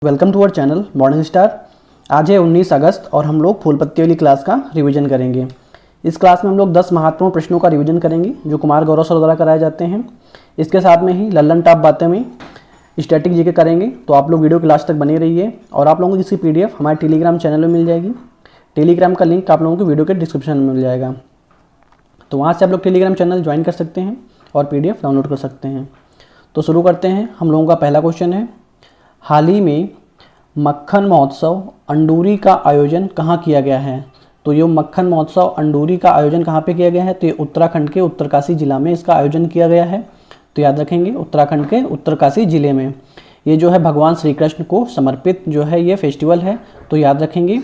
Welcome to our channel morning star. आज है 19 अगस्त और हम लोग फूल पत्ती वाली क्लास का रिवीजन करेंगे। इस क्लास में हम लोग 10 महत्वपूर्ण प्रश्नों का रिवीजन करेंगे जो कुमार गौरव सर द्वारा कराए जाते हैं। इसके साथ में ही लल्लन टॉप बातें में स्टैटिक जीके करेंगे। तो आप लोग वीडियो की लास्ट तक बने रहिए और आप लोगों को इसकी PDF हमारे टेलीग्राम चैनल में मिल जाएगी। टेलीग्राम का लिंक आप लोगों को वीडियो के डिस्क्रिप्शन में मिल जाएगा, तो वहाँ से आप लोग टेलीग्राम चैनल ज्वाइन कर सकते हैं और PDF डाउनलोड कर सकते हैं। तो शुरू करते हैं। हम लोगों का पहला क्वेश्चन है, हाल ही में मक्खन महोत्सव अंडूरी का आयोजन कहाँ किया गया है? तो ये मक्खन महोत्सव अंडूरी का आयोजन कहाँ पे किया गया है? तो ये उत्तराखंड के उत्तरकाशी जिला में इसका आयोजन किया गया है। तो याद रखेंगे, उत्तराखंड के उत्तरकाशी जिले में। ये जो है भगवान श्री कृष्ण को समर्पित जो है ये फेस्टिवल है। तो याद रखेंगे,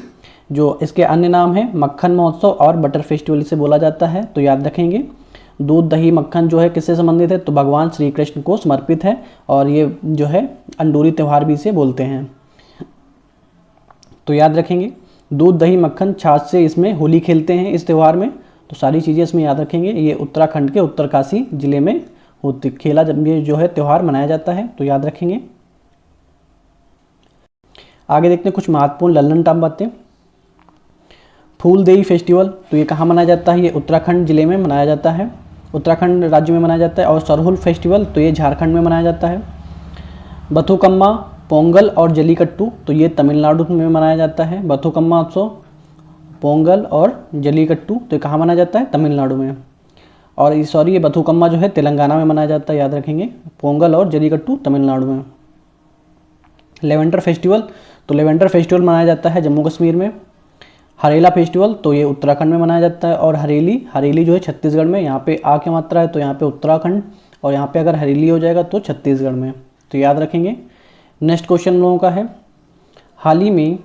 जो इसके अन्य नाम है मक्खन महोत्सव और बटर फेस्टिवल इसे बोला जाता है। तो याद रखेंगे, दूध दही मक्खन जो है किससे संबंधित है? तो भगवान श्री कृष्ण को समर्पित है और ये जो है अंडूरी त्यौहार भी इसे बोलते हैं। तो याद रखेंगे, दूध दही मक्खन छाछ से इसमें होली खेलते हैं इस त्यौहार में। तो सारी चीज़ें इसमें याद रखेंगे। ये उत्तराखंड के उत्तरकाशी जिले में खेला जब ये जो है त्यौहार मनाया जाता है। तो याद रखेंगे। आगे देखते हैं कुछ महत्वपूर्ण लल्लन टॉप बातें। फूलदेई फेस्टिवल, तो ये कहाँ मनाया जाता है? ये उत्तराखंड जिले में मनाया जाता है, उत्तराखंड राज्य में मनाया जाता है। और सरहुल फेस्टिवल, तो ये झारखंड में मनाया जाता है। बथुकम्मा, पोंगल और जलीकट्टू, तो ये तमिलनाडु में मनाया जाता है। बथुकम्मा उत्सव, पोंगल और जलीकट्टू, तो ये कहाँ मनाया जाता है? तमिलनाडु में। और ये बथुकम्मा जो है तेलंगाना में मनाया जाता है, याद रखेंगे। पोंगल और जलीकट्टू तमिलनाडु में। लेवेंडर फेस्टिवल, तो लेवेंडर फेस्टिवल मनाया जाता है जम्मू कश्मीर में। हरेला फेस्टिवल, तो ये उत्तराखंड में मनाया जाता है। और हरेली जो है छत्तीसगढ़ में। यहाँ पे आ की मात्रा है तो यहाँ पे उत्तराखंड, और यहाँ पे अगर हरेली हो जाएगा तो छत्तीसगढ़ में। तो याद रखेंगे। नेक्स्ट क्वेश्चन हम लोगों का है, हाल ही में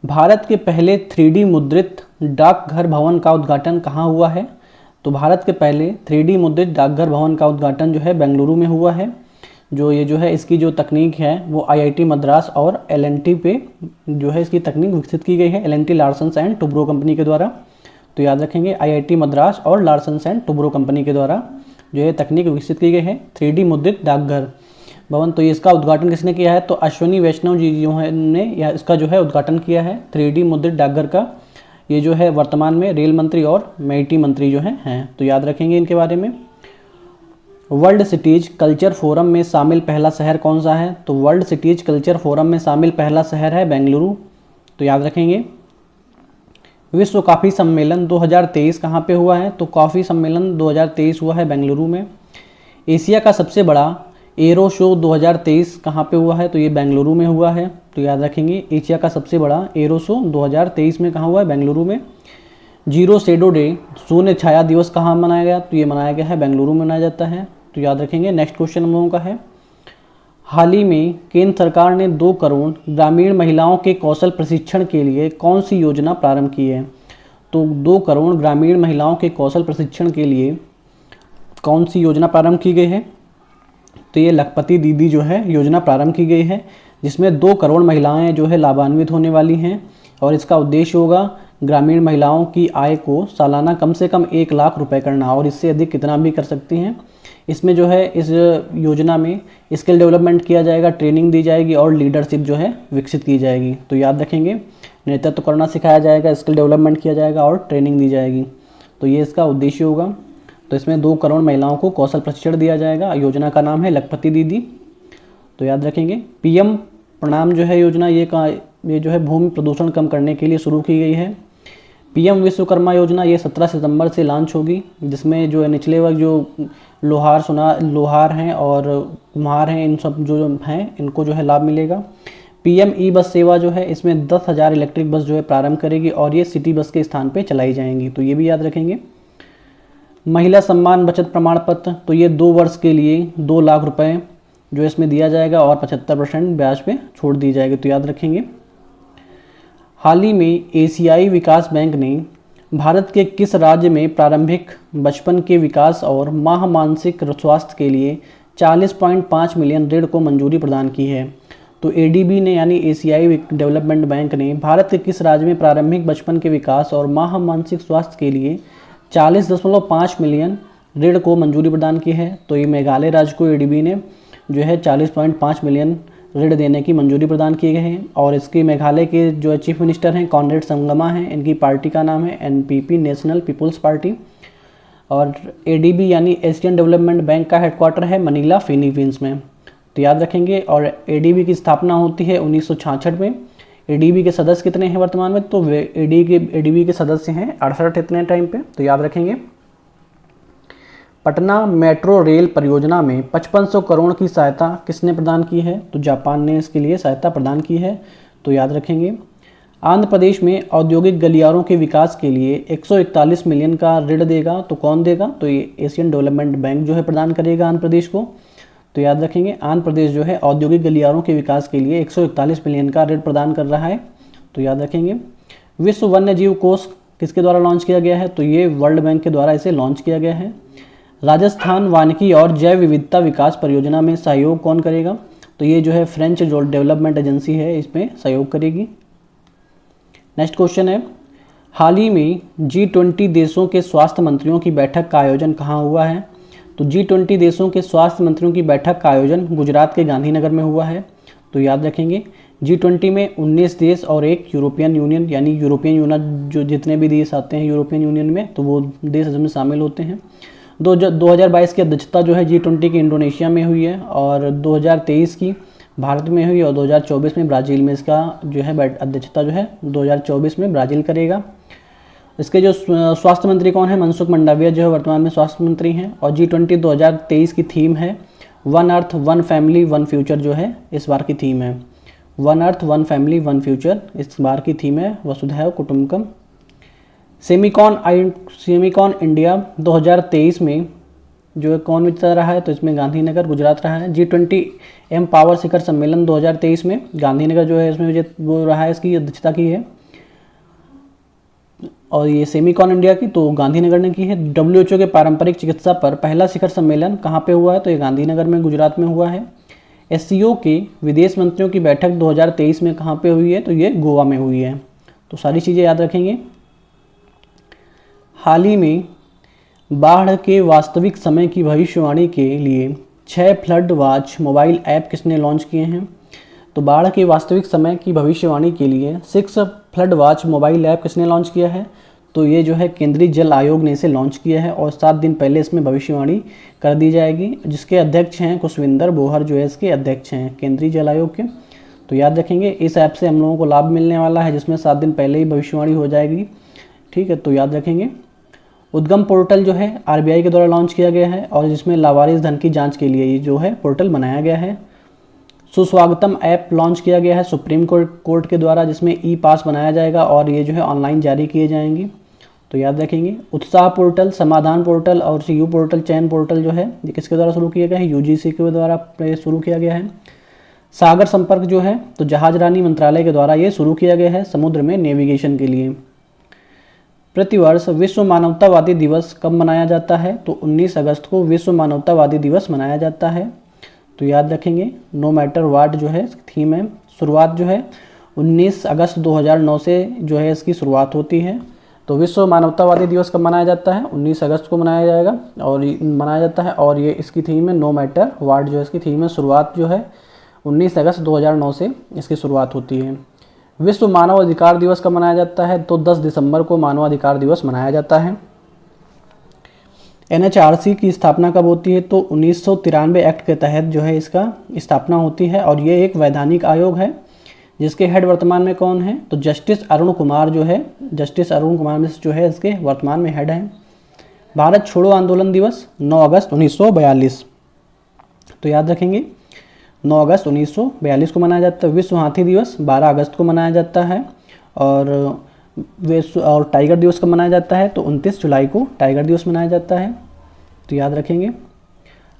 भारत के पहले 3D मुद्रित डाकघर भवन का उद्घाटन कहाँ हुआ है? तो भारत के पहले 3D मुद्रित डाकघर भवन का उद्घाटन जो है बेंगलुरु में हुआ है। जो है इसकी जो तकनीक है वो IIT मद्रास और L&T पे जो है इसकी तकनीक विकसित की गई है, L&T Larsen and Toubro company के द्वारा। तो याद रखेंगे, IIT मद्रास और लार्सन एंड टुब्रो कंपनी के द्वारा जो है तकनीक विकसित की गई है 3D मुद्रित डाकघर भवन। तो ये इसका उद्घाटन किसने किया है? तो अश्विनी वैष्णव जी जो है ने इसका जो है उद्घाटन किया है 3D मुद्रित डाकघर का। ये जो है वर्तमान में रेल मंत्री और मेईटी मंत्री जो हैं। तो याद रखेंगे इनके बारे में। वर्ल्ड सिटीज कल्चर फोरम में शामिल पहला शहर कौन सा है? तो वर्ल्ड सिटीज कल्चर फोरम में शामिल पहला शहर है बेंगलुरु। तो याद रखेंगे। विश्व कॉफ़ी सम्मेलन 2023 कहाँ पे हुआ है? तो कॉफ़ी सम्मेलन 2023 हुआ है बेंगलुरु में। एशिया का सबसे बड़ा एरो शो 2023 कहाँ पे हुआ है? तो ये बेंगलुरु में हुआ है। तो याद रखेंगे, एशिया का सबसे बड़ा एरो शो 2023 में कहाँ हुआ है? बेंगलुरु में। जीरो शेडो डे, शून्य छाया दिवस कहाँ मनाया गया? तो ये मनाया गया है बेंगलुरु में मनाया जाता है। तो याद रखेंगे। नेक्स्ट क्वेश्चन हम लोगों का है, हाल ही में केंद्र सरकार ने 2 करोड़ ग्रामीण महिलाओं के कौशल प्रशिक्षण के लिए कौन सी योजना प्रारंभ की है? तो 2 करोड़ ग्रामीण महिलाओं के कौशल प्रशिक्षण के लिए कौन सी योजना प्रारंभ की गई है? तो ये लखपति दीदी जो है योजना प्रारंभ की गई है, जिसमें 2 करोड़ महिलाएं जो है लाभान्वित होने वाली हैं। और इसका उद्देश्य होगा ग्रामीण महिलाओं की आय को सालाना कम से कम 1 लाख रुपए करना, और इससे अधिक कितना भी कर सकती हैं। इसमें जो है इस योजना में स्किल डेवलपमेंट किया जाएगा, ट्रेनिंग दी जाएगी और लीडरशिप जो है विकसित की जाएगी। तो याद रखेंगे, नेतृत्व करना सिखाया जाएगा, स्किल डेवलपमेंट किया जाएगा और ट्रेनिंग दी जाएगी। तो ये इसका उद्देश्य होगा। तो इसमें 2 करोड़ महिलाओं को कौशल प्रशिक्षण दिया जाएगा। योजना का नाम है लखपति दीदी। तो याद रखेंगे। PM प्रणाम जो है योजना, ये जो है भूमि प्रदूषण कम करने के लिए शुरू की गई है। PM विश्वकर्मा योजना, ये 17 सितंबर से लॉन्च होगी, जिसमें जो है निचले वर्ग जो लोहार हैं और कुम्हार हैं, इन सब जो हैं इनको जो है लाभ मिलेगा। PM ई बस सेवा जो है, इसमें 10,000 इलेक्ट्रिक बस जो है प्रारंभ करेगी और ये सिटी बस के स्थान पर चलाई जाएंगी। तो ये भी याद रखेंगे। महिला सम्मान बचत प्रमाण पत्र, तो ये 2 वर्ष के लिए 2 लाख रुपए जो इसमें दिया जाएगा और 75% ब्याज पे छोड़ दी जाएगी। तो याद रखेंगे। हाल ही में एशियाई विकास बैंक ने भारत के किस राज्य में प्रारंभिक बचपन के विकास और मानसिक स्वास्थ्य के लिए 40.5 मिलियन ऋण को मंजूरी प्रदान की है? तो ADB ने यानी एशियाई डेवलपमेंट बैंक ने भारत के किस राज्य में प्रारंभिक बचपन के विकास और मानसिक स्वास्थ्य के लिए 40.5 मिलियन ऋण को मंजूरी प्रदान की है? तो ये मेघालय राज्य को ADB ने जो है 40.5 मिलियन ऋण देने की मंजूरी प्रदान किए गए हैं। और इसकी मेघालय के जो चीफ मिनिस्टर हैं कॉनरेड संगमा हैं, इनकी पार्टी का नाम है NPP, नेशनल पीपुल्स पार्टी। और ADB यानी एशियन डेवलपमेंट बैंक का हेडक्वार्टर है मनीला, फिलीपींस में, तो याद रखेंगे। और ADB की स्थापना होती है 1966 में। ADB के सदस्य कितने हैं वर्तमान में, तो ADB के सदस्य हैं 68 इतने टाइम पे, तो याद रखेंगे। पटना मेट्रो रेल परियोजना में 5500 करोड़ की सहायता किसने प्रदान की है, तो जापान ने इसके लिए सहायता प्रदान की है, तो याद रखेंगे। आंध्र प्रदेश में औद्योगिक गलियारों के विकास के लिए 141 मिलियन का ऋण देगा, तो कौन देगा, तो ये एशियन डेवलपमेंट बैंक जो है प्रदान करेगा आंध्र प्रदेश को, तो याद रखेंगे। आंध्र प्रदेश जो है औद्योगिक गलियारों के विकास के लिए 141 मिलियन का ऋण प्रदान कर रहा है, तो याद रखेंगे। विश्व वन्य जीव कोष किसके द्वारा लॉन्च किया गया है, तो ये वर्ल्ड बैंक के द्वारा इसे लॉन्च किया गया है। राजस्थान वानिकी और जैव विविधता विकास परियोजना में सहयोग कौन करेगा, तो ये जो है फ्रेंच जो डेवलपमेंट एजेंसी है इसमें सहयोग करेगी। नेक्स्ट क्वेश्चन है, हाल ही में G20 देशों के स्वास्थ्य मंत्रियों की बैठक का आयोजन कहाँ हुआ है, तो G20 देशों के स्वास्थ्य मंत्रियों की बैठक का आयोजन गुजरात के गांधीनगर में हुआ है, तो याद रखेंगे। G20 में 19 देश और एक यूरोपियन यूनियन, यानी यूरोपियन यूनियन जो जितने भी देश आते हैं यूरोपियन यूनियन में, तो वो देश इसमें शामिल होते हैं। 2022 की अध्यक्षता जो है G20 की इंडोनेशिया में हुई है, और 2023 की भारत में हुई, और 2024 में ब्राज़ील में इसका जो है अध्यक्षता जो है 2024 में ब्राज़ील करेगा। इसके जो स्वास्थ्य मंत्री कौन है, मनसुख मंडाविया जो है वर्तमान में स्वास्थ्य मंत्री हैं। और G20 2023 की थीम है one earth one family one future, जो है इस बार की थीम है one earth one family one future, इस बार की थीम है वसुधैव कुटुंबकम। सेमिकॉन इंडिया 2023 में जो है कौन विजेता रहा है, तो इसमें गांधीनगर गुजरात रहा है। G20 एम्पावर शिखर सम्मेलन 2023 में गांधीनगर जो है इसमें वो रहा है, इसकी अध्यक्षता की है। और ये सेमिकॉन इंडिया की तो गांधीनगर ने की है। WHO के पारंपरिक चिकित्सा पर पहला शिखर सम्मेलन कहाँ पे हुआ है, तो ये गांधीनगर में गुजरात में हुआ है। SCO के विदेश मंत्रियों की बैठक 2023 में कहाँ पे हुई है, तो ये गोवा में हुई है, तो सारी चीज़ें याद रखेंगे। हाल ही में बाढ़ के वास्तविक समय की भविष्यवाणी के लिए 6 फ्लड वॉच मोबाइल ऐप किसने लॉन्च किए हैं, तो बाढ़ के वास्तविक समय की भविष्यवाणी के लिए 6 फ्लड वॉच मोबाइल ऐप किसने लॉन्च किया है, तो ये जो है केंद्रीय जल आयोग ने इसे लॉन्च किया है, और 7 दिन पहले इसमें भविष्यवाणी कर दी जाएगी, जिसके अध्यक्ष हैं खुशविंदर बोहर, जो है इसके अध्यक्ष हैं केंद्रीय जल आयोग के, तो याद रखेंगे। इस ऐप से हम लोगों को लाभ मिलने वाला है, जिसमें 7 दिन पहले ही भविष्यवाणी हो जाएगी, ठीक है, तो याद रखेंगे। उद्गम पोर्टल जो है RBI के द्वारा लॉन्च किया गया है, और जिसमें लावारिस धन की जांच के लिए ये जो है पोर्टल बनाया गया है। सुस्वागतम ऐप लॉन्च किया गया है सुप्रीम कोर्ट के द्वारा, जिसमें ई-पास बनाया जाएगा और ये जो है ऑनलाइन जारी किए जाएंगे, तो याद रखेंगे। उत्साह पोर्टल, समाधान पोर्टल और CU पोर्टल, चयन पोर्टल जो है ये किसके द्वारा शुरू किया गया है, UGC के द्वारा शुरू किया गया है। सागर संपर्क जो है तो जहाजरानी मंत्रालय के द्वारा ये शुरू किया गया है समुद्र में नेविगेशन के लिए। प्रतिवर्ष विश्व मानवतावादी दिवस कब मनाया जाता है, तो 19 अगस्त को विश्व मानवतावादी दिवस मनाया जाता है, तो याद रखेंगे। नो मैटर वाट जो है थीम है। शुरुआत जो है 19 अगस्त 2009 से जो है इसकी शुरुआत होती है। तो विश्व मानवतावादी दिवस कब मनाया जाता है, 19 अगस्त को मनाया जाएगा और मनाया जाता है, और ये इसकी थीम है नो मैटर वाट, जो है इसकी थीम है। शुरुआत जो है 19 अगस्त 2009 से इसकी शुरुआत होती है। विश्व मानव अधिकार दिवस कब मनाया जाता है, तो 10 दिसंबर को मानव अधिकार दिवस मनाया जाता है। NHRC की स्थापना कब होती है, तो 1993 एक्ट के तहत जो है इसका स्थापना होती है, और ये एक वैधानिक आयोग है जिसके हेड वर्तमान में कौन है, तो जस्टिस अरुण कुमार जो है, जस्टिस अरुण कुमार मिश्र जो है इसके वर्तमान में हेड हैं। भारत छोड़ो आंदोलन दिवस 9 अगस्त 1942, तो याद रखेंगे 9 अगस्त 1942 को मनाया जाता है। विश्व हाथी दिवस 12 अगस्त को मनाया जाता है, और टाइगर दिवस कब मनाया जाता है, तो 29 जुलाई को टाइगर दिवस मनाया जाता है, तो याद रखेंगे।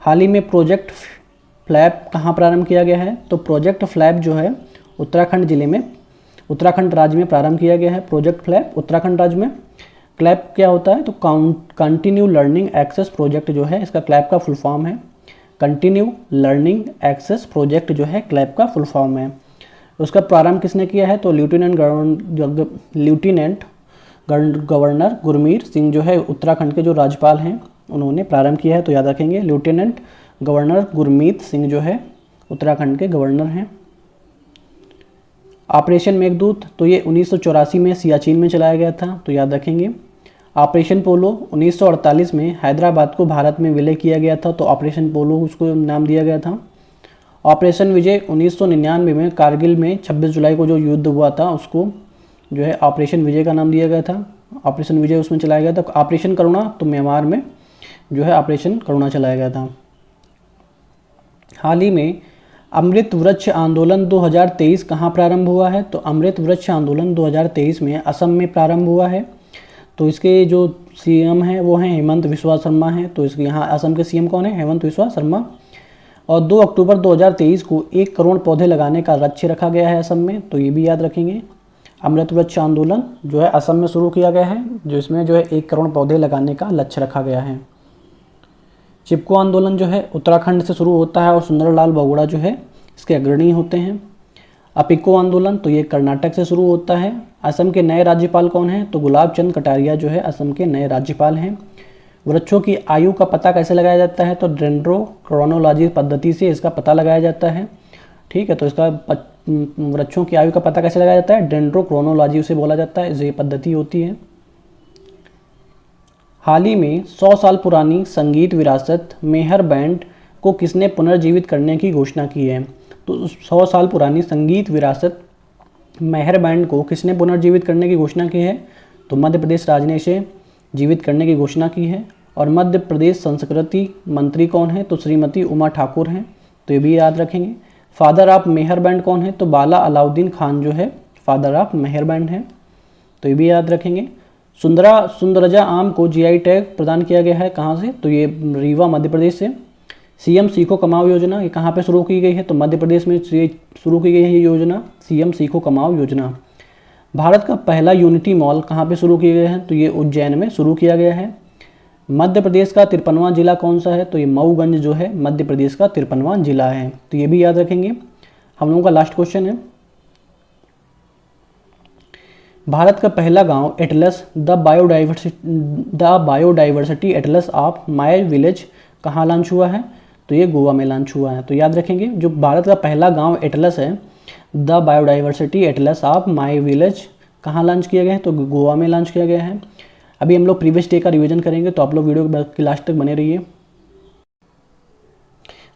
हाल ही में प्रोजेक्ट फ्लैप कहाँ प्रारंभ किया गया है, तो प्रोजेक्ट फ्लैप जो है उत्तराखंड जिले में, उत्तराखंड राज्य में प्रारंभ किया गया है। प्रोजेक्ट फ्लैप उत्तराखंड राज्य में। क्लैप क्या होता है, तो कंटिन्यू लर्निंग एक्सेस प्रोजेक्ट जो है इसका क्लैप का फुल फॉर्म है। कंटिन्यू लर्निंग एक्सेस प्रोजेक्ट जो है क्लैप का फुल फॉर्म है। उसका प्रारंभ किसने किया है, तो लेफ्टिनेंट गवर्नर गुरमीत सिंह जो है उत्तराखंड के जो राज्यपाल हैं उन्होंने प्रारंभ किया है, तो याद रखेंगे लेफ्टिनेंट गवर्नर गुरमीत सिंह जो है उत्तराखंड के गवर्नर हैं। ऑपरेशन मेघदूत तो ये 1984 में सियाचिन में चलाया गया था, तो याद रखेंगे। ऑपरेशन पोलो 1948 में हैदराबाद को भारत में विलय किया गया था, तो ऑपरेशन पोलो उसको नाम दिया गया था। ऑपरेशन विजय 1999 में कारगिल में 26 जुलाई को जो युद्ध हुआ था उसको जो है ऑपरेशन विजय का नाम दिया गया था। ऑपरेशन विजय उसमें चलाया गया था। ऑपरेशन करुणा तो म्यांमार में जो है ऑपरेशन करुणा चलाया गया था। हाल ही में अमृत वृक्ष आंदोलन 2023 कहाँ प्रारंभ हुआ है? तो अमृत वृक्ष आंदोलन 2023 में असम में प्रारंभ हुआ है। तो इसके जो सीएम हैं वो हैं हेमंत बिस्वा शर्मा हैं। तो इसके यहाँ असम के सीएम कौन है? हेमंत बिस्वा शर्मा। और 2 अक्टूबर 2023 को 1 करोड़ पौधे लगाने का लक्ष्य रखा गया है असम में, तो ये भी याद रखेंगे। अमृत वृक्ष आंदोलन जो है असम में शुरू किया गया है, जो इसमें जो है 1 करोड़ पौधे लगाने का लक्ष्य रखा गया है। चिपको आंदोलन जो है उत्तराखंड से शुरू होता है और सुंदरलाल बहुगुणा जो है इसके अग्रणी होते हैं। अपिको आंदोलन तो ये कर्नाटक से शुरू होता है। असम के नए राज्यपाल कौन हैं? तो गुलाब चंद कटारिया जो है असम के नए राज्यपाल हैं। वृक्षों की आयु का पता कैसे लगाया जाता है? तो डेंड्रोक्रोनोलॉजी पद्धति से इसका पता लगाया जाता है। ठीक है, तो इसका वृक्षों की आयु का पता कैसे लगाया जाता है? डेंड्रोक्रोनोलॉजी उसे बोला जाता है, ये पद्धति होती है। हाल ही में 100 साल पुरानी संगीत विरासत मेहर बैंड को किसने पुनर्जीवित करने की घोषणा की है? तो 100 साल पुरानी संगीत विरासत मेहर बैंड को किसने पुनर्जीवित करने की घोषणा की है? तो मध्य प्रदेश राज्य ने इसे जीवित करने की घोषणा की है। और मध्य प्रदेश संस्कृति मंत्री कौन है? तो श्रीमती उमा ठाकुर हैं, तो ये भी याद रखेंगे। फादर ऑफ मेहर बैंड कौन है? तो बाला अलाउद्दीन खान जो है फादर ऑफ मेहर बैंड है, तो ये भी याद रखेंगे। सुंदरजा आम को जीआई टैग प्रदान किया गया है, कहाँ से? तो ये रीवा मध्य प्रदेश से। सीएम सीखो कमाओ योजना ये कहाँ पे शुरू की गई है? तो मध्य प्रदेश में शुरू की गई है ये योजना, सीएम सीखो कमाओ योजना। भारत का पहला यूनिटी मॉल कहाँ पे शुरू किया गया है? तो ये उज्जैन में शुरू किया गया है। मध्य प्रदेश का 53वां जिला कौन सा है? तो ये मऊगंज जो है मध्य प्रदेश का 53वां जिला है, तो ये भी याद रखेंगे। हम लोगों का लास्ट क्वेश्चन है, भारत का पहला गांव Atlas the biodiversity Atlas of my village कहाँ लॉन्च हुआ है? तो ये गोवा में लॉन्च हुआ है, तो याद रखेंगे। जो भारत का पहला गांव एटलस है the biodiversity Atlas of my village कहाँ लॉन्च किया गया है? तो गोवा में लॉन्च किया गया है। अभी हम लोग प्रीवियस डे का रिवीजन करेंगे, तो आप लोग वीडियो के लास्ट तक बने रहिए।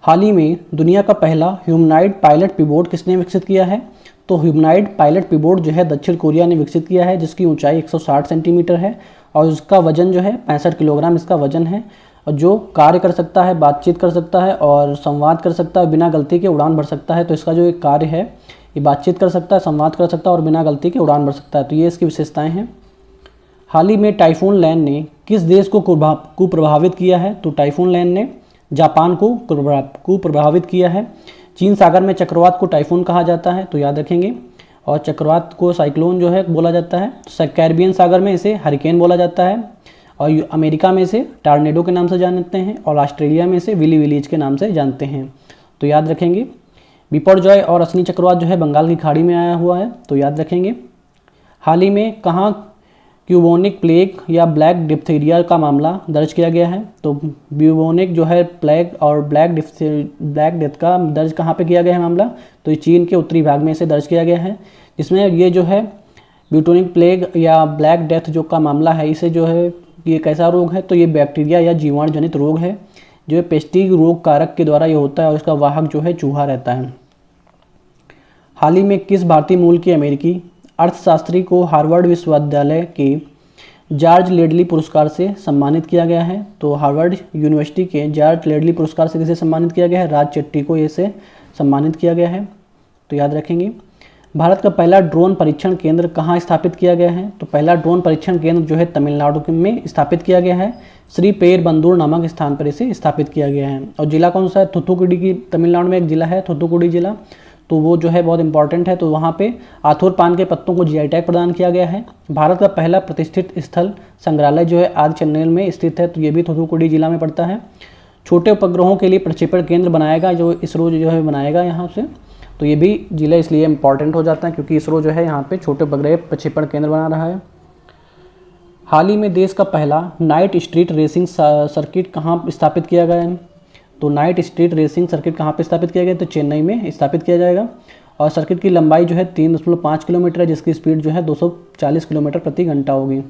हाल ही में दुनिया का पहला ह्यूमनॉइड पायलट पिबोट किसने विकसित किया है? तो ह्यूमनॉइड पायलट पिबोट जो है दक्षिण कोरिया ने विकसित किया है, जिसकी ऊंचाई 160 सेंटीमीटर है और उसका वजन जो है 65 किलोग्राम इसका वजन है, और जो कार्य कर सकता है, बातचीत कर सकता है और संवाद कर सकता है, बिना गलती के उड़ान भर सकता है। तो इसका जो एक कार्य है ये बातचीत कर सकता है, संवाद कर सकता है और बिना गलती के उड़ान भर सकता है, तो ये इसकी विशेषताएँ हैं। हाल ही में टाइफून लैन ने किस देश को प्रभावित किया है? तो टाइफून लैन ने जापान को प्रभावित किया है। चीन सागर में चक्रवात को टाइफून कहा जाता है, तो याद रखेंगे। और चक्रवात को साइक्लोन जो है बोला जाता है। कैरिबियन सागर में इसे हरिकेन बोला जाता है, और अमेरिका में इसे टॉर्नेडो के नाम से जानते हैं, और ऑस्ट्रेलिया में इसे विली विलीज के नाम से जानते हैं, तो याद रखेंगे। बिपरजॉय और असनी चक्रवात जो है बंगाल की खाड़ी में आया हुआ है, तो याद रखेंगे। हाल ही में कहाँ ब्यूबोनिक प्लेग या ब्लैक डिप्थीरिया का मामला दर्ज किया गया है? तो ब्यूबोनिक जो है प्लेग और ब्लैक डेथ का दर्ज कहाँ पे किया गया है मामला? तो ये चीन के उत्तरी भाग में इसे दर्ज किया गया है, जिसमें ये जो है ब्यूटोनिक प्लेग या ब्लैक डेथ जो का मामला है, इसे जो है ये कैसा रोग है? तो ये बैक्टीरिया या जीवाणु जनित रोग है, जो पेस्टिक रोग कारक के द्वारा ये होता है और इसका वाहक जो है चूहा रहता है। हाल ही में किस भारतीय मूल के अमेरिकी अर्थशास्त्री को हार्वर्ड विश्वविद्यालय के जॉर्ज लेडली पुरस्कार से सम्मानित किया गया है? तो हार्वर्ड यूनिवर्सिटी के जॉर्ज लेडली पुरस्कार से किसे सम्मानित किया गया है? राज चेट्टी को इसे सम्मानित किया गया है, तो याद रखेंगे। भारत का पहला ड्रोन परीक्षण केंद्र कहाँ स्थापित किया गया है? तो पहला ड्रोन परीक्षण केंद्र जो है तमिलनाडु में स्थापित किया गया है। श्री पेरबंदूर नामक स्थान पर इसे स्थापित किया गया है। और जिला कौन सा है? थुथुकुडी की तमिलनाडु में एक जिला है थुथुकुडी जिला, तो वो जो है बहुत इंपॉर्टेंट है। तो वहाँ पे आथुर पान के पत्तों को जीआई टैग प्रदान किया गया है। भारत का पहला प्रतिष्ठित स्थल संग्रहालय जो है आज चेन्नई में स्थित है, तो ये भी थुथुकुडी जिला में पड़ता है। छोटे उपग्रहों के लिए प्रक्षेपण केंद्र बनाएगा जो इसरो जो है बनाएगा यहाँ से, तो ये भी जिला इसलिए इंपॉर्टेंट हो जाता है क्योंकि इसरो जो है यहाँ पे छोटे उपग्रह प्रक्षेपण केंद्र बना रहा है। हाल ही में देश का पहला नाइट स्ट्रीट रेसिंग सर्किट कहाँ स्थापित किया गया है? तो नाइट स्ट्रीट रेसिंग सर्किट कहाँ पे स्थापित किया गया? तो चेन्नई में स्थापित किया जाएगा। और सर्किट की लंबाई जो है 3.5 किलोमीटर है, जिसकी स्पीड जो है 240 किलोमीटर प्रति घंटा होगी।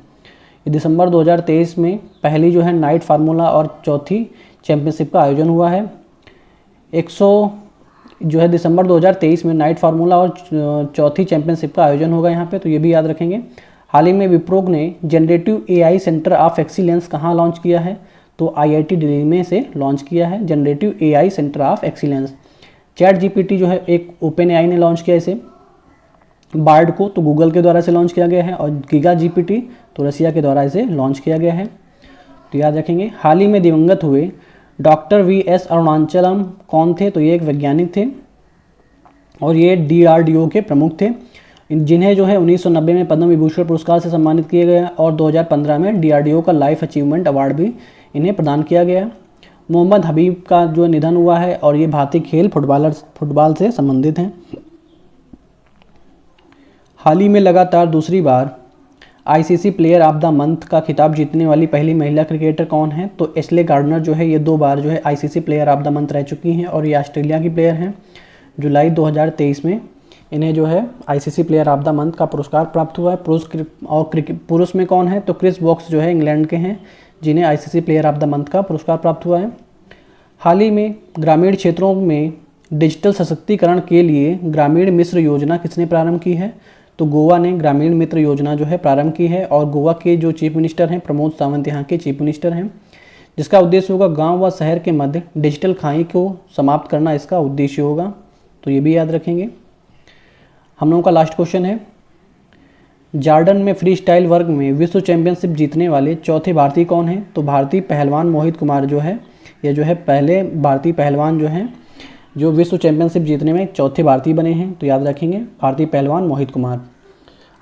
दिसंबर 2023 में पहली जो है नाइट फार्मूला और चौथी चैंपियनशिप का आयोजन हुआ है। दिसंबर 2023 में नाइट फार्मूला और चौथी चैंपियनशिप का आयोजन होगा यहाँ पे, तो ये भी याद रखेंगे। हाल ही में विप्रो ने generative AI centre of excellence कहाँ लॉन्च किया है? तो IIT दिल्ली में से लॉन्च किया है generative AI centre of excellence. Chat GPT जो है एक ओपन एआई ने लॉन्च किया इसे, बार्ड को तो गूगल के द्वारा से लॉन्च किया गया है, और गीगा जीपीटी तो रसिया के द्वारा इसे लॉन्च किया गया है, तो याद रखेंगे। हाल ही में दिवंगत हुए डॉक्टर VS अरुणाचलम कौन थे? तो ये एक वैज्ञानिक थे और ये DRDO के प्रमुख थे, जिन्हें जो है 1990 में पद्म विभूषण पुरस्कार से सम्मानित किया गया और 2015 में DRDO का लाइफ अचीवमेंट अवार्ड भी इन्हें प्रदान किया गया। मोहम्मद हबीब का जो निधन हुआ है और ये भारतीय खेल फुटबॉल से संबंधित हैं। हाल ही में लगातार दूसरी बार ICC player of the month का खिताब जीतने वाली पहली महिला क्रिकेटर कौन है? तो एशले गार्डनर जो है ये 2 बार जो है ICC player of the month रह चुकी हैं और ये ऑस्ट्रेलिया की प्लेयर हैं। जुलाई 2023 में इन्हें जो है ICC player of the month का पुरस्कार प्राप्त हुआ है। पुरुष में कौन है? तो क्रिस वोक्स जो है इंग्लैंड के हैं, जिन्हें ICC player of the month का पुरस्कार प्राप्त हुआ है। हाल ही में ग्रामीण क्षेत्रों में डिजिटल सशक्तिकरण के लिए ग्रामीण मित्र योजना किसने प्रारंभ की है? तो गोवा ने ग्रामीण मित्र योजना जो है प्रारंभ की है और गोवा के जो चीफ मिनिस्टर हैं प्रमोद सावंत यहाँ के चीफ मिनिस्टर हैं, जिसका उद्देश्य होगा गांव व शहर के मध्य डिजिटल खाई को समाप्त करना, इसका उद्देश्य होगा, तो ये भी याद रखेंगे। हम लोगों का लास्ट क्वेश्चन है, जॉर्डन में फ्री स्टाइल वर्ग में विश्व चैंपियनशिप जीतने वाले चौथे भारतीय कौन हैं? तो भारतीय पहलवान मोहित कुमार जो है ये जो है पहले भारतीय पहलवान जो हैं जो विश्व चैंपियनशिप जीतने में चौथे भारतीय बने हैं, तो याद रखेंगे भारतीय पहलवान मोहित कुमार।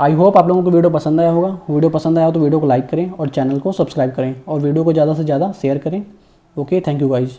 आई होप आप लोगों को वीडियो पसंद आया होगा। वीडियो पसंद आया हो तो वीडियो को लाइक करें और चैनल को सब्सक्राइब करें और वीडियो को ज़्यादा से ज़्यादा शेयर करें। Okay, thank you guys.